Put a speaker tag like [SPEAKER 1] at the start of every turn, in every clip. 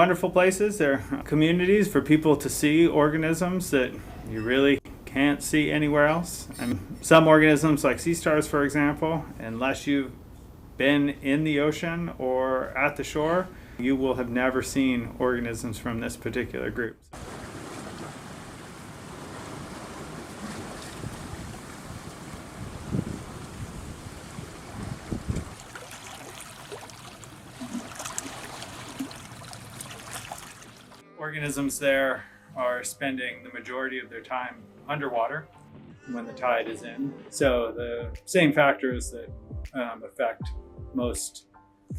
[SPEAKER 1] wonderful places. They're communities for people to see organisms that you really can't see anywhere else. I mean, some organisms like sea stars, for example, unless you've been in the ocean or at the shore, you will have never seen organisms from this particular group. Organisms there are spending the majority of their time underwater when the tide is in. So the same factors that affect most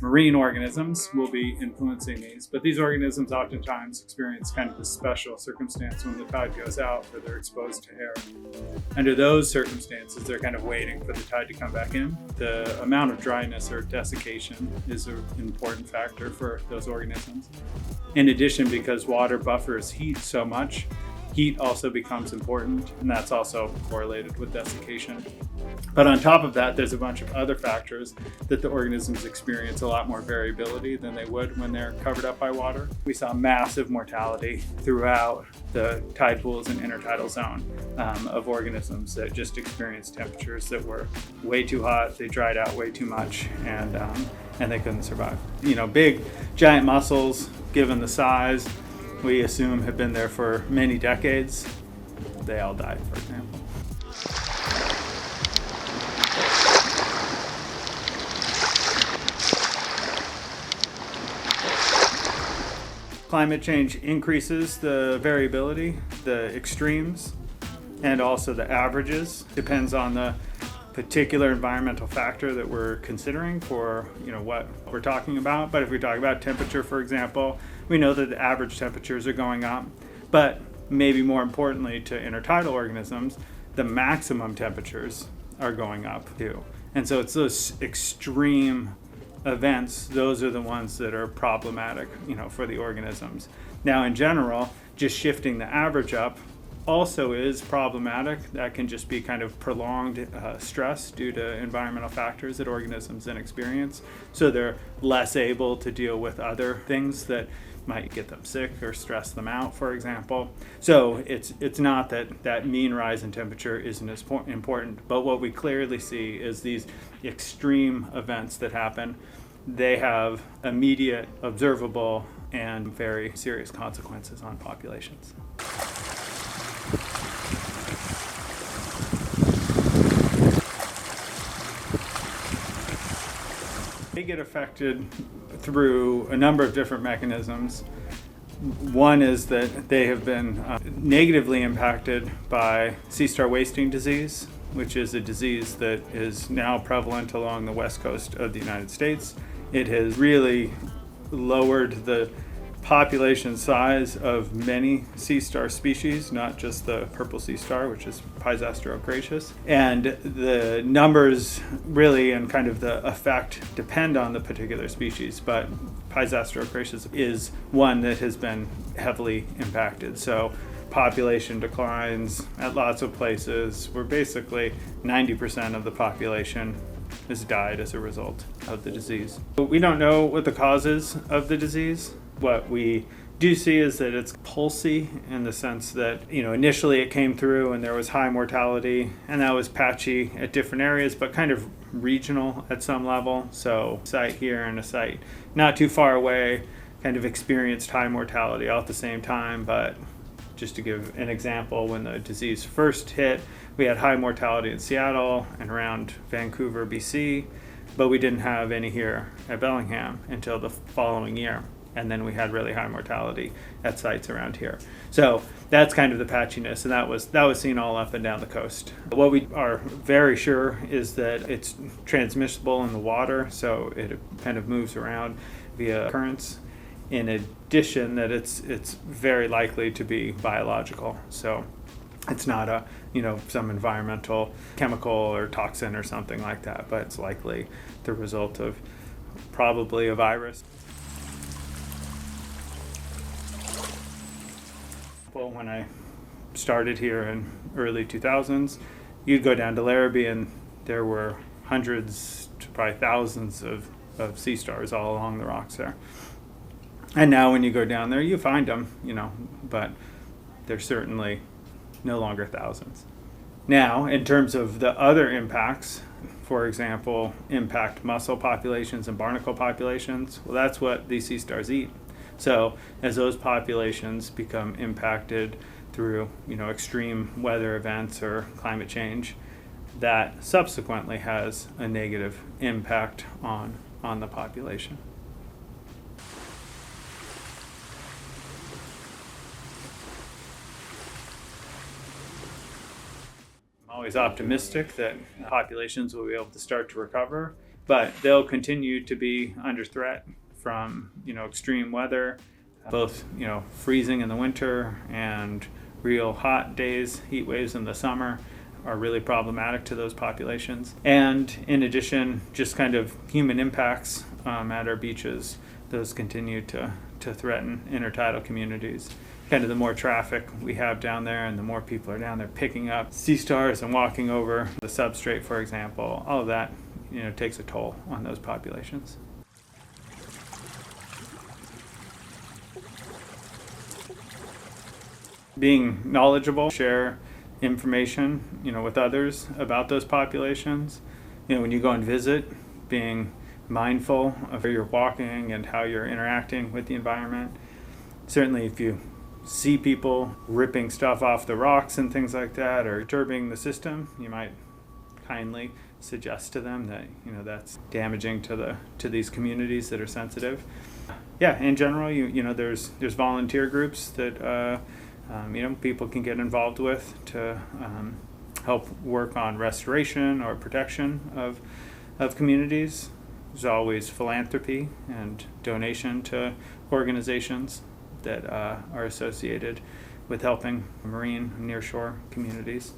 [SPEAKER 1] marine organisms will be influencing these, but these organisms oftentimes experience kind of this special circumstance when the tide goes out where they're exposed to air. Under those circumstances, they're kind of waiting for the tide to come back in. The amount of dryness or desiccation is an important factor for those organisms. In addition, because water buffers heat so much, heat also becomes important, and that's also correlated with desiccation. But on top of that, there's a bunch of other factors that the organisms experience a lot more variability than they would when they're covered up by water. We saw massive mortality throughout the tide pools and intertidal zone of organisms that just experienced temperatures that were way too hot, they dried out way too much, and they couldn't survive. You know, big, giant mussels, given the size, we assume have been there for many decades. They all died, for example. Climate change increases the variability, the extremes, and also the averages. Depends on the particular environmental factor that we're considering for, you know, what we're talking about. But if we talk about temperature, for example, we know that the average temperatures are going up, but maybe more importantly to intertidal organisms, the maximum temperatures are going up too. And so it's those extreme events, those are the ones that are problematic, you know, for the organisms. Now, in general, just shifting the average up also is problematic. That can just be kind of prolonged stress due to environmental factors that organisms then experience. So they're less able to deal with other things that might get them sick or stress them out, for example. So it's not that mean rise in temperature isn't as important, but what we clearly see is these extreme events that happen, they have immediate, observable, and very serious consequences on populations. They get affected through a number of different mechanisms. One is that they have been negatively impacted by sea star wasting disease, which is a disease that is now prevalent along the west coast of the United States. It has really lowered the population size of many sea star species, not just the Purple Seastar, which is Pisaster ochraceus. And the numbers really and kind of the effect depend on the particular species, but Pisaster ochraceus is one that has been heavily impacted. So population declines at lots of places where basically 90% of the population has died as a result of the disease. We don't know what the cause is of the disease. What we do see is that it's pulsy in the sense that, you know, initially it came through and there was high mortality, and that was patchy at different areas, but kind of regional at some level. So a site here and a site not too far away kind of experienced high mortality all at the same time. But just to give an example, when the disease first hit, we had high mortality in Seattle and around Vancouver, BC, but we didn't have any here at Bellingham until the following year. And then we had really high mortality at sites around here. So that's kind of the patchiness, and that was seen all up and down the coast. What we are very sure is that it's transmissible in the water, so it kind of moves around via currents. In addition, that it's very likely to be biological. So it's not a, you know, some environmental chemical or toxin or something like that, but it's likely the result of probably a virus. Well, when I started here in early 2000s, you'd go down to Larrabee and there were hundreds to probably thousands of sea stars all along the rocks there. And now when you go down there, you find them, but they're certainly no longer thousands. Now, in terms of the other impacts, for example, impact mussel populations and barnacle populations, well, that's what these sea stars eat. So as those populations become impacted through, extreme weather events or climate change, that subsequently has a negative impact on the population. I'm always optimistic that populations will be able to start to recover, but they'll continue to be under threat from, extreme weather, both, freezing in the winter and real hot days. Heat waves in the summer are really problematic to those populations. And in addition, just kind of human impacts at our beaches, those continue to threaten intertidal communities. Kind of the more traffic we have down there and the more people are down there picking up sea stars and walking over the substrate, for example, all of that, takes a toll on those populations. Being knowledgeable, share information, with others about those populations. When you go and visit, being mindful of where you're walking and how you're interacting with the environment. Certainly if you see people ripping stuff off the rocks and things like that or disturbing the system, you might kindly suggest to them that that's damaging to these communities that are sensitive. Yeah, in general, there's volunteer groups that people can get involved with to help work on restoration or protection of communities. There's always philanthropy and donation to organizations that are associated with helping marine nearshore communities.